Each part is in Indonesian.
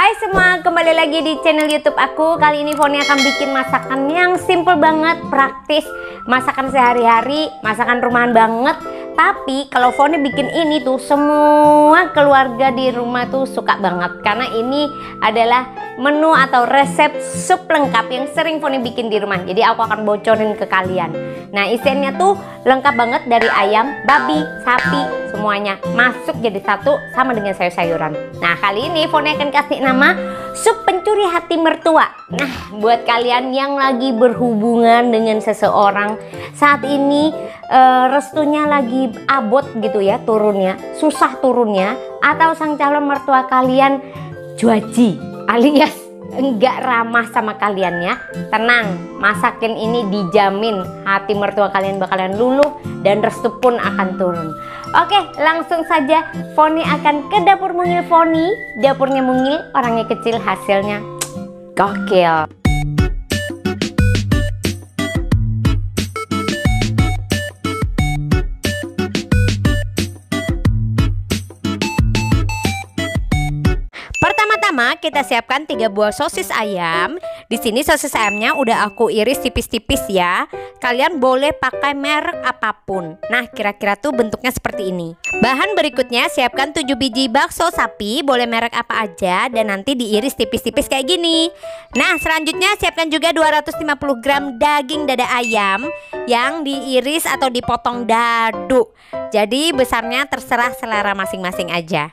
Hai semua, kembali lagi di channel YouTube aku. Kali ini Foni akan bikin masakan yang simple banget, praktis, masakan sehari-hari, masakan rumahan banget. Tapi kalau Foni bikin ini tuh semua keluarga di rumah tuh suka banget, karena ini adalah menu atau resep sup lengkap yang sering Foni bikin di rumah. Jadi aku akan bocorin ke kalian. Nah, isiannya tuh lengkap banget, dari ayam, babi, sapi, semuanya masuk jadi satu sama dengan sayur-sayuran. Nah, kali ini Foni akan kasih nama sup pencuri hati mertua. Nah, buat kalian yang lagi berhubungan dengan seseorang saat ini, restunya lagi abot gitu ya, turunnya susah turunnya, atau sang calon mertua kalian juaji alias enggak ramah sama kalian ya, tenang, masakin ini dijamin hati mertua kalian bakalan luluh dan restu pun akan turun. Oke, langsung saja Foni akan ke dapur mungil Foni. Dapurnya mungil, orangnya kecil, hasilnya gokil. Pertama-tama kita siapkan 3 buah sosis ayam. Di sini sosis ayamnya udah aku iris tipis-tipis ya. Kalian boleh pakai merek apapun. Nah, kira-kira tuh bentuknya seperti ini. Bahan berikutnya, siapkan 7 biji bakso sapi, boleh merek apa aja, dan nanti diiris tipis-tipis kayak gini. Nah, selanjutnya siapkan juga 250 gram daging dada ayam yang diiris atau dipotong dadu. Jadi besarnya terserah selera masing-masing aja.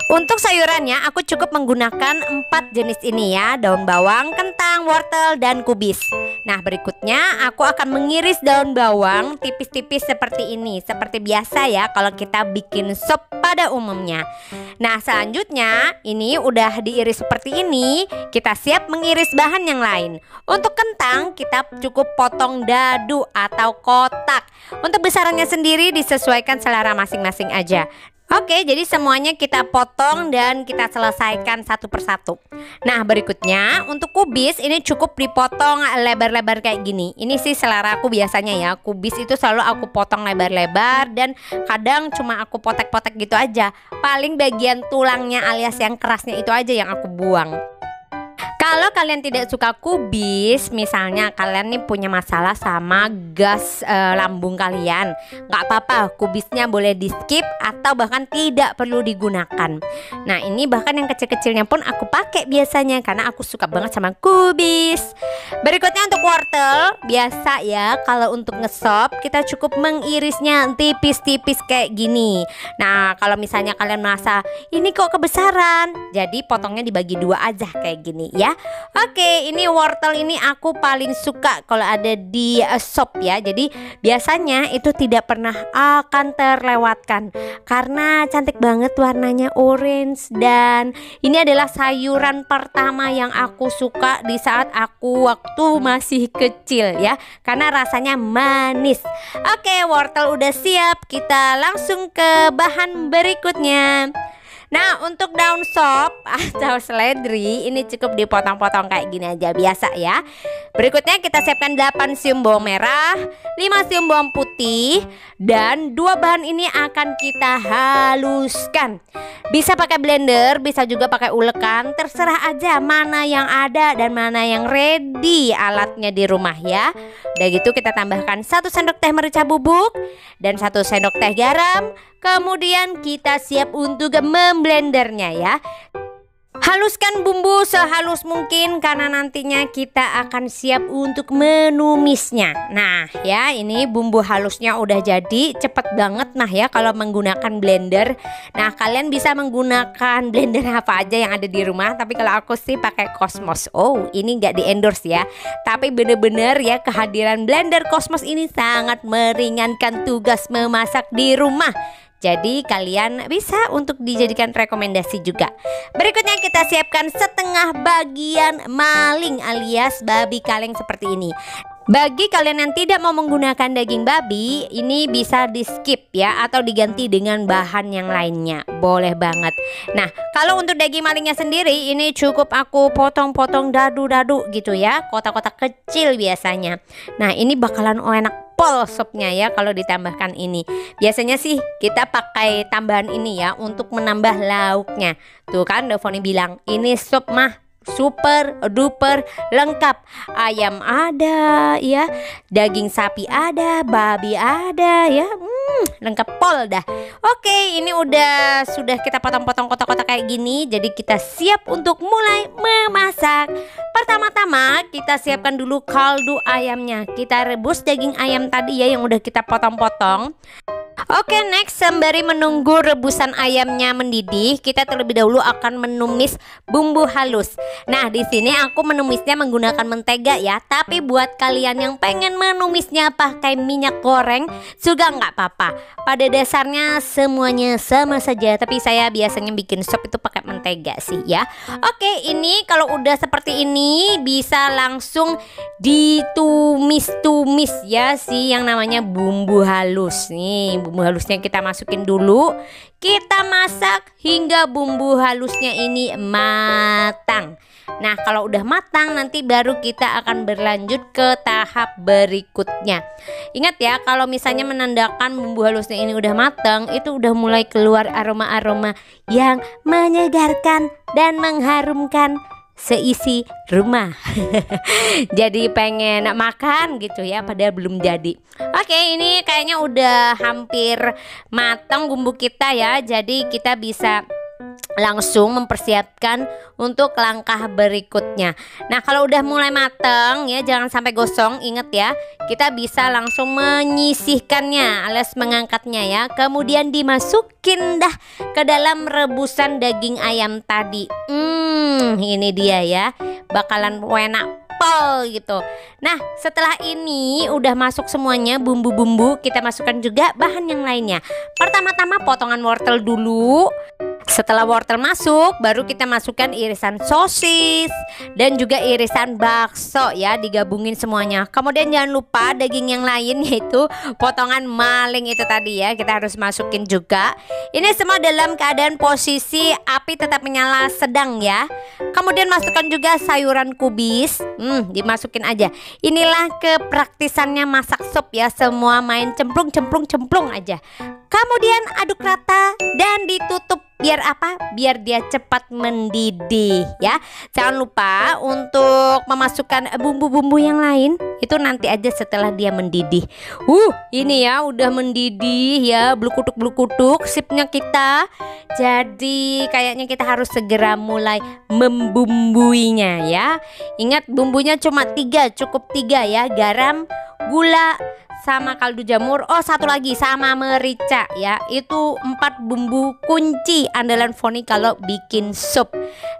Untuk sayurannya aku cukup menggunakan 4 jenis ini ya, daun bawang, kentang, wortel, dan kubis. Nah, berikutnya aku akan mengiris daun bawang tipis-tipis seperti ini, seperti biasa ya kalau kita bikin sup pada umumnya. Nah, selanjutnya ini udah diiris seperti ini, kita siap mengiris bahan yang lain. Untuk kentang kita cukup potong dadu atau kotak. Untuk besarannya sendiri disesuaikan selera masing-masing aja. Oke, jadi semuanya kita potong dan kita selesaikan satu persatu. Nah, berikutnya untuk kubis ini cukup dipotong lebar-lebar kayak gini. Ini sih selera aku biasanya ya. Kubis itu selalu aku potong lebar-lebar dan kadang cuma aku potek-potek gitu aja. Paling bagian tulangnya alias yang kerasnya itu aja yang aku buang. Kalau kalian tidak suka kubis, misalnya kalian nih punya masalah sama gas lambung kalian, nggak apa-apa, kubisnya boleh di skip atau bahkan tidak perlu digunakan. Nah, ini bahkan yang kecil-kecilnya pun aku pakai biasanya karena aku suka banget sama kubis. Berikutnya untuk wortel, biasa ya kalau untuk ngesop kita cukup mengirisnya tipis-tipis kayak gini. Nah, kalau misalnya kalian merasa ini kok kebesaran, jadi potongnya dibagi 2 aja kayak gini ya. Oke, ini wortel ini aku paling suka kalau ada di sop ya. Jadi biasanya itu tidak pernah akan terlewatkan karena cantik banget warnanya orange, dan ini adalah sayuran pertama yang aku suka di saat aku waktu masih kecil ya, karena rasanya manis. Oke, wortel udah siap, kita langsung ke bahan berikutnya. Nah, untuk daun sop atau seledri ini cukup dipotong-potong kayak gini aja, biasa ya. Berikutnya kita siapkan 8 siung bawang merah, 5 siung bawang putih, dan 2 bahan ini akan kita haluskan. Bisa pakai blender, bisa juga pakai ulekan, terserah aja mana yang ada dan mana yang ready alatnya di rumah ya. Udah gitu kita tambahkan 1 sendok teh merica bubuk dan 1 sendok teh garam. Kemudian kita siap untuk memblendernya ya. Haluskan bumbu sehalus mungkin karena nantinya kita akan siap untuk menumisnya. Nah ya, ini bumbu halusnya udah jadi, cepet banget nah ya kalau menggunakan blender. Nah, kalian bisa menggunakan blender apa aja yang ada di rumah, tapi kalau aku sih pakai Cosmos. Oh, ini nggak di endorse ya, tapi bener-bener ya kehadiran blender Cosmos ini sangat meringankan tugas memasak di rumah. Jadi kalian bisa untuk dijadikan rekomendasi juga. Berikutnya kita siapkan setengah bagian maling alias babi kaleng seperti ini. Bagi kalian yang tidak mau menggunakan daging babi, ini bisa di skip ya, atau diganti dengan bahan yang lainnya. Boleh banget. Nah, kalau untuk daging malingnya sendiri, ini cukup aku potong-potong dadu-dadu gitu ya, kotak-kotak kecil biasanya. Nah, ini bakalan enak pol supnya ya kalau ditambahkan ini. Biasanya sih kita pakai tambahan ini ya untuk menambah lauknya. Tuh kan Devoni bilang ini sup mah super duper lengkap. Ayam ada ya, daging sapi ada, babi ada ya, lengkap pol dah. Oke, ini sudah kita potong-potong kotak-kotak kayak gini. Jadi kita siap untuk mulai memasak. Pertama-tama kita siapkan dulu kaldu ayamnya. Kita rebus daging ayam tadi ya yang udah kita potong-potong. Oke, next sembari menunggu rebusan ayamnya mendidih, kita terlebih dahulu akan menumis bumbu halus. Nah, di sini aku menumisnya menggunakan mentega ya. Tapi buat kalian yang pengen menumisnya pakai minyak goreng juga nggak apa-apa. Pada dasarnya semuanya sama saja. Tapi saya biasanya bikin sop itu pakai mentega sih ya. Oke, ini kalau udah seperti ini bisa langsung ditumis-tumis ya sih yang namanya bumbu halus nih. Bumbu halusnya kita masukin dulu. Kita masak hingga bumbu halusnya ini matang. Nah, kalau udah matang nanti baru kita akan berlanjut ke tahap berikutnya. Ingat ya, kalau misalnya menandakan bumbu halusnya ini udah matang, itu udah mulai keluar aroma-aroma yang menyegarkan dan mengharumkan seisi rumah. Jadi pengen makan gitu ya, padahal belum jadi. Oke, ini kayaknya udah hampir matang bumbu kita ya. Jadi kita bisa langsung mempersiapkan untuk langkah berikutnya. Nah, kalau udah mulai matang ya, jangan sampai gosong. Ingat ya, kita bisa langsung menyisihkannya alias mengangkatnya ya. Kemudian dimasukin dah ke dalam rebusan daging ayam tadi. Ini dia ya, bakalan enak pol gitu. Nah, setelah ini udah masuk semuanya bumbu-bumbu, kita masukkan juga bahan yang lainnya. Pertama-tama potongan wortel dulu. Setelah wortel masuk, baru kita masukkan irisan sosis dan juga irisan bakso ya, digabungin semuanya. Kemudian jangan lupa daging yang lain yaitu potongan maling itu tadi ya, kita harus masukin juga. Ini semua dalam keadaan posisi api tetap menyala sedang ya. Kemudian masukkan juga sayuran kubis, dimasukin aja. Inilah kepraktisannya masak sup ya, semua main cemplung aja. Kemudian aduk rata dan ditutup. Biar apa? Biar dia cepat mendidih ya. Jangan lupa untuk memasukkan bumbu-bumbu yang lain itu nanti aja setelah dia mendidih. Ini ya udah mendidih ya, bluk-kutuk sipnya kita. Jadi kayaknya kita harus segera mulai membumbuinya ya. Ingat bumbunya cuma 3, cukup 3 ya. Garam, gula, sama kaldu jamur. Satu lagi sama merica ya. Itu 4 bumbu kunci andalan Foni kalau bikin sup.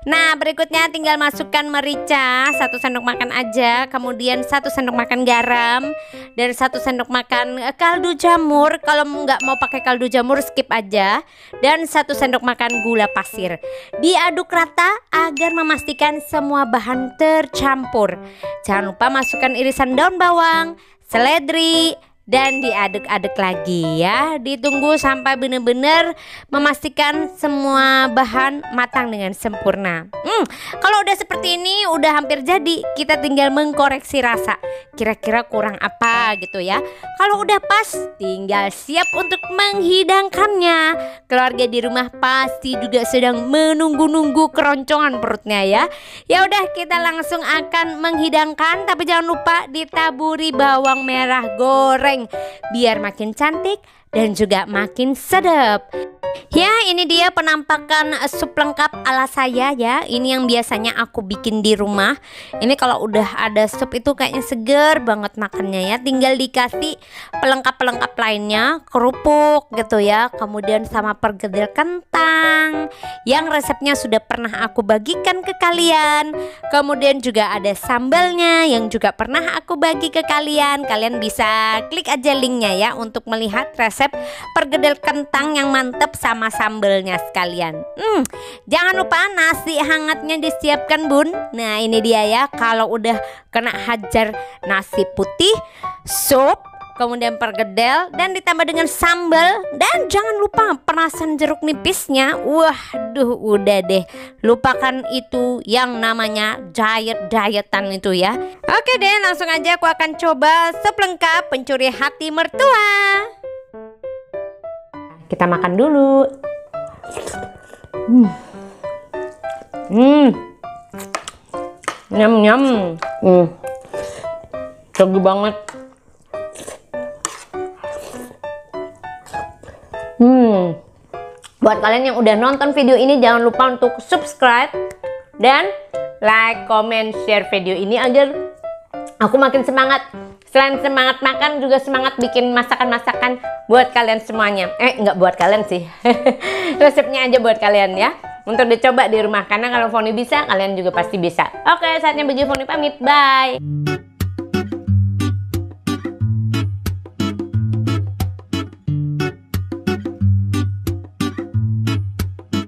Nah, berikutnya tinggal masukkan merica 1 sendok makan aja. Kemudian 1 sendok makan garam dan 1 sendok makan kaldu jamur. Kalau nggak mau pakai kaldu jamur skip aja. Dan 1 sendok makan gula pasir. Diaduk rata agar memastikan semua bahan tercampur. Jangan lupa masukkan irisan daun bawang, seledri, dan diaduk-aduk lagi ya. Ditunggu sampai benar-benar memastikan semua bahan matang dengan sempurna. Kalau udah seperti ini udah hampir jadi, kita tinggal mengkoreksi rasa. Kira-kira kurang apa gitu ya. Kalau udah pas, tinggal siap untuk menghidangkannya. Keluarga di rumah pasti juga sedang menunggu-nunggu keroncongan perutnya ya. Ya udah, kita langsung akan menghidangkan, tapi jangan lupa ditaburi bawang merah goreng biar makin cantik dan juga makin sedap. Ya, ini dia penampakan sup lengkap ala saya ya. Ini yang biasanya aku bikin di rumah. Ini kalau udah ada sup itu kayaknya seger banget makannya ya. Tinggal dikasih pelengkap-pelengkap lainnya, kerupuk gitu ya. Kemudian sama perkedel kentang yang resepnya sudah pernah aku bagikan ke kalian. Kemudian juga ada sambalnya yang juga pernah aku bagi ke kalian. Kalian bisa klik aja linknya ya untuk melihat resep perkedel kentang yang mantep sama sambelnya sekalian. Jangan lupa nasi hangatnya disiapkan bun. Nah, ini dia ya, kalau udah kena hajar nasi putih, sup, kemudian perkedel, dan ditambah dengan sambal. Dan jangan lupa perasan jeruk nipisnya. Waduh, udah deh, lupakan itu yang namanya diet-dietan itu ya. Oke deh, langsung aja aku akan coba sup lengkap pencuri hati mertua. Kita makan dulu. Nyam. Seger banget. Buat kalian yang udah nonton video ini, jangan lupa untuk subscribe dan like, comment, share video ini agar aku makin semangat. Selain semangat makan, juga semangat bikin masakan-masakan buat kalian semuanya. Nggak buat kalian sih. Resepnya aja buat kalian ya, untuk dicoba di rumah. Karena kalau Foni bisa, kalian juga pasti bisa. Oke, saatnya baju Foni pamit. Bye.